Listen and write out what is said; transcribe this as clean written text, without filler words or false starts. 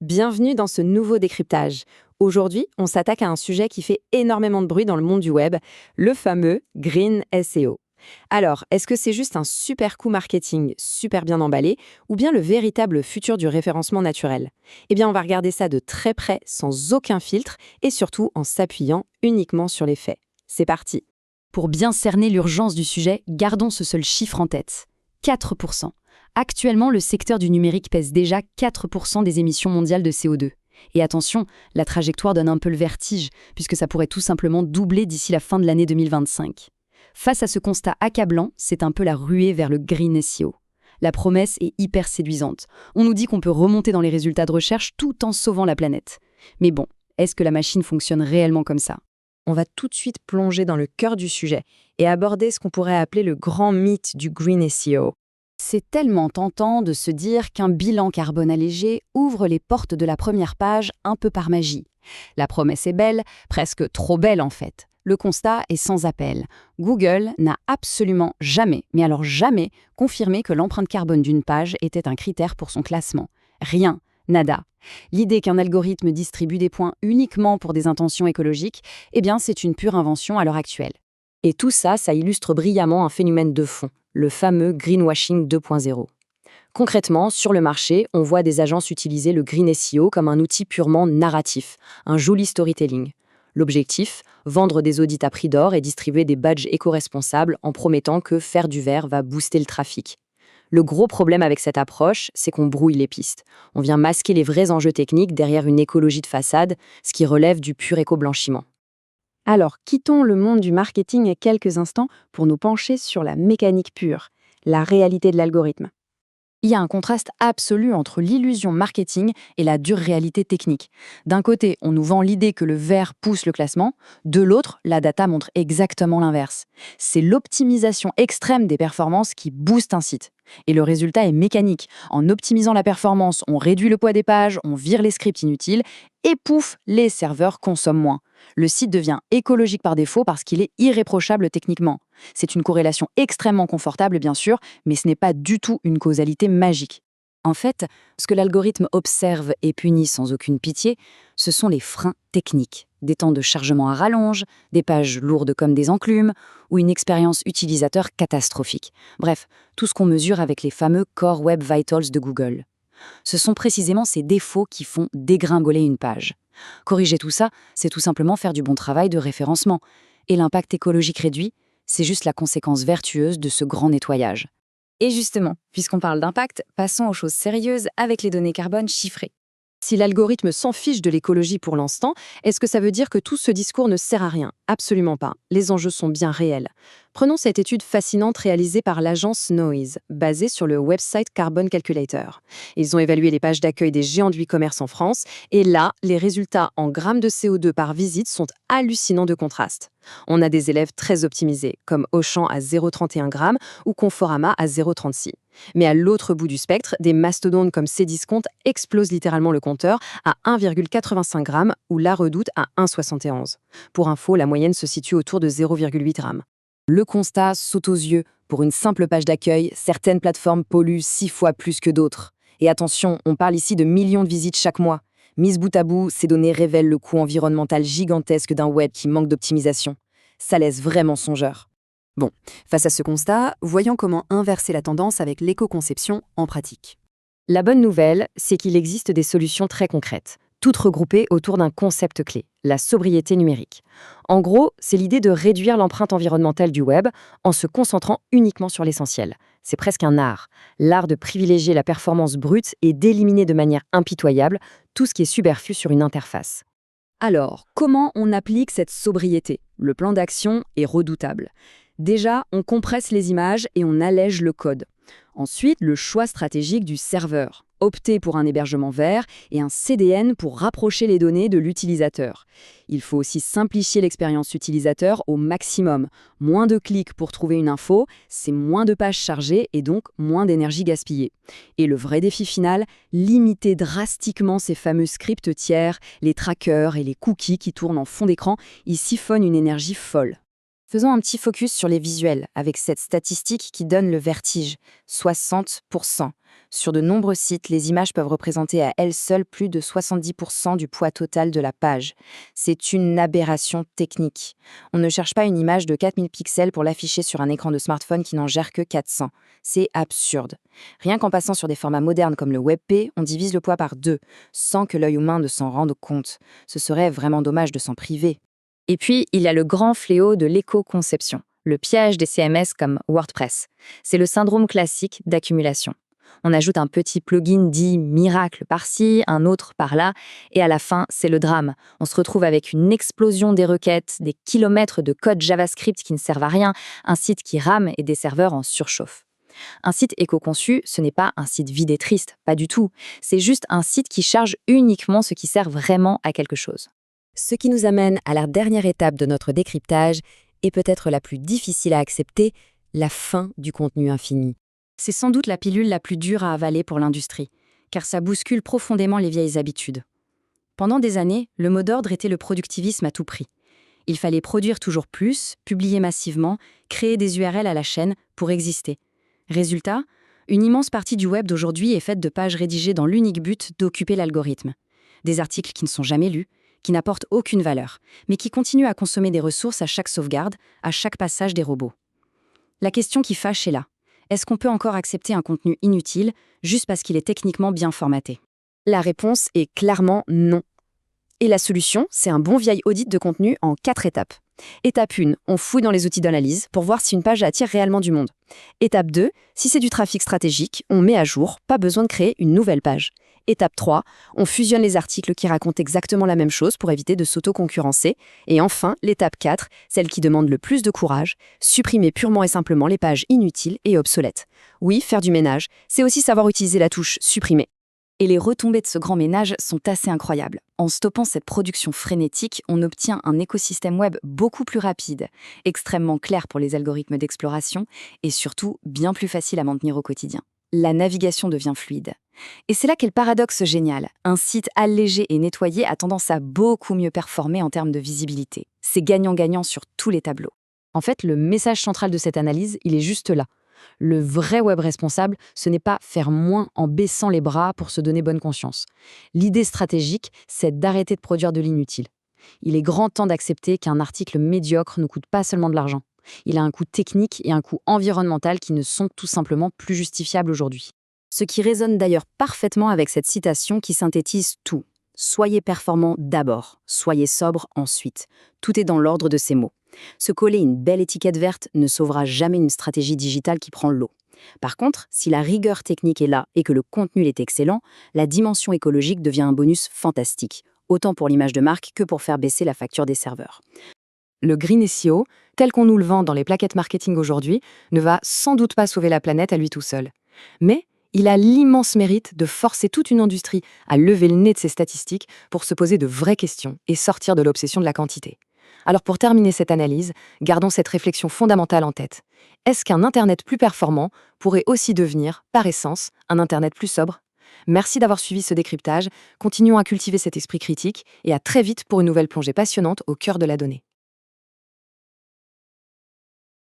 Bienvenue dans ce nouveau décryptage. Aujourd'hui, on s'attaque à un sujet qui fait énormément de bruit dans le monde du web, le fameux Green SEO. Alors, est-ce que c'est juste un super coup marketing super bien emballé ou bien le véritable futur du référencement naturel? Eh bien, on va regarder ça de très près, sans aucun filtre et surtout en s'appuyant uniquement sur les faits. C'est parti. Pour bien cerner l'urgence du sujet, gardons ce seul chiffre en tête. 4%. Actuellement, le secteur du numérique pèse déjà 4% des émissions mondiales de CO2. Et attention, la trajectoire donne un peu le vertige, puisque ça pourrait tout simplement doubler d'ici la fin de l'année 2025. Face à ce constat accablant, c'est un peu la ruée vers le Green SEO. La promesse est hyper séduisante. On nous dit qu'on peut remonter dans les résultats de recherche tout en sauvant la planète. Mais bon, est-ce que la machine fonctionne réellement comme ça ? On va tout de suite plonger dans le cœur du sujet et aborder ce qu'on pourrait appeler le grand mythe du Green SEO. C'est tellement tentant de se dire qu'un bilan carbone allégé ouvre les portes de la première page un peu par magie. La promesse est belle, presque trop belle en fait. Le constat est sans appel. Google n'a absolument jamais, mais alors jamais, confirmé que l'empreinte carbone d'une page était un critère pour son classement. Rien, nada. L'idée qu'un algorithme distribue des points uniquement pour des intentions écologiques, eh bien c'est une pure invention à l'heure actuelle. Et tout ça, ça illustre brillamment un phénomène de fond, le fameux greenwashing 2.0. Concrètement, sur le marché, on voit des agences utiliser le Green SEO comme un outil purement narratif, un joli storytelling. L'objectif, vendre des audits à prix d'or et distribuer des badges éco-responsables en promettant que faire du vert va booster le trafic. Le gros problème avec cette approche, c'est qu'on brouille les pistes. On vient masquer les vrais enjeux techniques derrière une écologie de façade, ce qui relève du pur éco-blanchiment. Alors, quittons le monde du marketing quelques instants pour nous pencher sur la mécanique pure, la réalité de l'algorithme. Il y a un contraste absolu entre l'illusion marketing et la dure réalité technique. D'un côté, on nous vend l'idée que le vert pousse le classement, de l'autre, la data montre exactement l'inverse. C'est l'optimisation extrême des performances qui booste un site. Et le résultat est mécanique. En optimisant la performance, on réduit le poids des pages, on vire les scripts inutiles, et pouf, les serveurs consomment moins. Le site devient écologique par défaut parce qu'il est irréprochable techniquement. C'est une corrélation extrêmement confortable, bien sûr, mais ce n'est pas du tout une causalité magique. En fait, ce que l'algorithme observe et punit sans aucune pitié, ce sont les freins techniques. Des temps de chargement à rallonge, des pages lourdes comme des enclumes, ou une expérience utilisateur catastrophique. Bref, tout ce qu'on mesure avec les fameux Core Web Vitals de Google. Ce sont précisément ces défauts qui font dégringoler une page. Corriger tout ça, c'est tout simplement faire du bon travail de référencement. Et l'impact écologique réduit, c'est juste la conséquence vertueuse de ce grand nettoyage. Et justement, puisqu'on parle d'impact, passons aux choses sérieuses avec les données carbone chiffrées. Si l'algorithme s'en fiche de l'écologie pour l'instant, est-ce que ça veut dire que tout ce discours ne sert à rien? Absolument pas. Les enjeux sont bien réels. Prenons cette étude fascinante réalisée par l'agence Noise, basée sur le website Carbon Calculator. Ils ont évalué les pages d'accueil des géants du e-commerce en France, et là, les résultats en grammes de CO2 par visite sont hallucinants de contraste. On a des élèves très optimisés, comme Auchan à 0,31 g ou Conforama à 0,36. Mais à l'autre bout du spectre, des mastodontes comme Cdiscount explosent littéralement le compteur à 1,85 g ou La Redoute à 1,71. Pour info, la moyenne se situe autour de 0,8 g. Le constat saute aux yeux. Pour une simple page d'accueil, certaines plateformes polluent 6 fois plus que d'autres. Et attention, on parle ici de millions de visites chaque mois. Mises bout à bout, ces données révèlent le coût environnemental gigantesque d'un web qui manque d'optimisation. Ça laisse vraiment songeur. Bon, face à ce constat, voyons comment inverser la tendance avec l'éco-conception en pratique. La bonne nouvelle, c'est qu'il existe des solutions très concrètes, toutes regroupées autour d'un concept clé, la sobriété numérique. En gros, c'est l'idée de réduire l'empreinte environnementale du web en se concentrant uniquement sur l'essentiel. C'est presque un art, l'art de privilégier la performance brute et d'éliminer de manière impitoyable tout ce qui est superflu sur une interface. Alors, comment on applique cette sobriété? Le plan d'action est redoutable. Déjà, on compresse les images et on allège le code. Ensuite, le choix stratégique du serveur. Opter pour un hébergement vert et un CDN pour rapprocher les données de l'utilisateur. Il faut aussi simplifier l'expérience utilisateur au maximum. Moins de clics pour trouver une info, c'est moins de pages chargées et donc moins d'énergie gaspillée. Et le vrai défi final, limiter drastiquement ces fameux scripts tiers, les trackers et les cookies qui tournent en fond d'écran, ils siphonnent une énergie folle. Faisons un petit focus sur les visuels, avec cette statistique qui donne le vertige, 60%. Sur de nombreux sites, les images peuvent représenter à elles seules plus de 70% du poids total de la page. C'est une aberration technique. On ne cherche pas une image de 4000 pixels pour l'afficher sur un écran de smartphone qui n'en gère que 400. C'est absurde. Rien qu'en passant sur des formats modernes comme le WebP, on divise le poids par 2, sans que l'œil humain ne s'en rende compte. Ce serait vraiment dommage de s'en priver. Et puis, il y a le grand fléau de l'éco-conception, le piège des CMS comme WordPress. C'est le syndrome classique d'accumulation. On ajoute un petit plugin dit miracle par-ci, un autre par-là, et à la fin, c'est le drame. On se retrouve avec une explosion des requêtes, des kilomètres de code JavaScript qui ne servent à rien, un site qui rame et des serveurs en surchauffe. Un site éco-conçu, ce n'est pas un site vide et triste, pas du tout. C'est juste un site qui charge uniquement ce qui sert vraiment à quelque chose. Ce qui nous amène à la dernière étape de notre décryptage, et peut-être la plus difficile à accepter, la fin du contenu infini. C'est sans doute la pilule la plus dure à avaler pour l'industrie, car ça bouscule profondément les vieilles habitudes. Pendant des années, le mot d'ordre était le productivisme à tout prix. Il fallait produire toujours plus, publier massivement, créer des URL à la chaîne pour exister. Résultat, une immense partie du web d'aujourd'hui est faite de pages rédigées dans l'unique but d'occuper l'algorithme. Des articles qui ne sont jamais lus, qui n'apportent aucune valeur, mais qui continuent à consommer des ressources à chaque sauvegarde, à chaque passage des robots. La question qui fâche est là. Est-ce qu'on peut encore accepter un contenu inutile juste parce qu'il est techniquement bien formaté? La réponse est clairement non. Et la solution, c'est un bon vieil audit de contenu en 4 étapes. Étape 1, on fouille dans les outils d'analyse pour voir si une page attire réellement du monde. Étape 2, si c'est du trafic stratégique, on met à jour, pas besoin de créer une nouvelle page. Étape 3, on fusionne les articles qui racontent exactement la même chose pour éviter de s'auto-concurrencer. Et enfin, l'étape 4, celle qui demande le plus de courage, supprimer purement et simplement les pages inutiles et obsolètes. Oui, faire du ménage, c'est aussi savoir utiliser la touche « supprimer ». Et les retombées de ce grand ménage sont assez incroyables. En stoppant cette production frénétique, on obtient un écosystème web beaucoup plus rapide, extrêmement clair pour les algorithmes d'exploration et surtout bien plus facile à maintenir au quotidien. La navigation devient fluide. Et c'est là qu'est le paradoxe génial. Un site allégé et nettoyé a tendance à beaucoup mieux performer en termes de visibilité. C'est gagnant-gagnant sur tous les tableaux. En fait, le message central de cette analyse, il est juste là. Le vrai web responsable, ce n'est pas faire moins en baissant les bras pour se donner bonne conscience. L'idée stratégique, c'est d'arrêter de produire de l'inutile. Il est grand temps d'accepter qu'un article médiocre ne coûte pas seulement de l'argent. Il a un coût technique et un coût environnemental qui ne sont tout simplement plus justifiables aujourd'hui. Ce qui résonne d'ailleurs parfaitement avec cette citation qui synthétise tout. Soyez performant d'abord, soyez sobre ensuite. Tout est dans l'ordre de ces mots. Se coller une belle étiquette verte ne sauvera jamais une stratégie digitale qui prend l'eau. Par contre, si la rigueur technique est là et que le contenu est excellent, la dimension écologique devient un bonus fantastique, autant pour l'image de marque que pour faire baisser la facture des serveurs. Le Green SEO, tel qu'on nous le vend dans les plaquettes marketing aujourd'hui, ne va sans doute pas sauver la planète à lui tout seul. Mais il a l'immense mérite de forcer toute une industrie à lever le nez de ses statistiques pour se poser de vraies questions et sortir de l'obsession de la quantité. Alors pour terminer cette analyse, gardons cette réflexion fondamentale en tête. Est-ce qu'un Internet plus performant pourrait aussi devenir, par essence, un Internet plus sobre ? Merci d'avoir suivi ce décryptage, continuons à cultiver cet esprit critique et à très vite pour une nouvelle plongée passionnante au cœur de la donnée.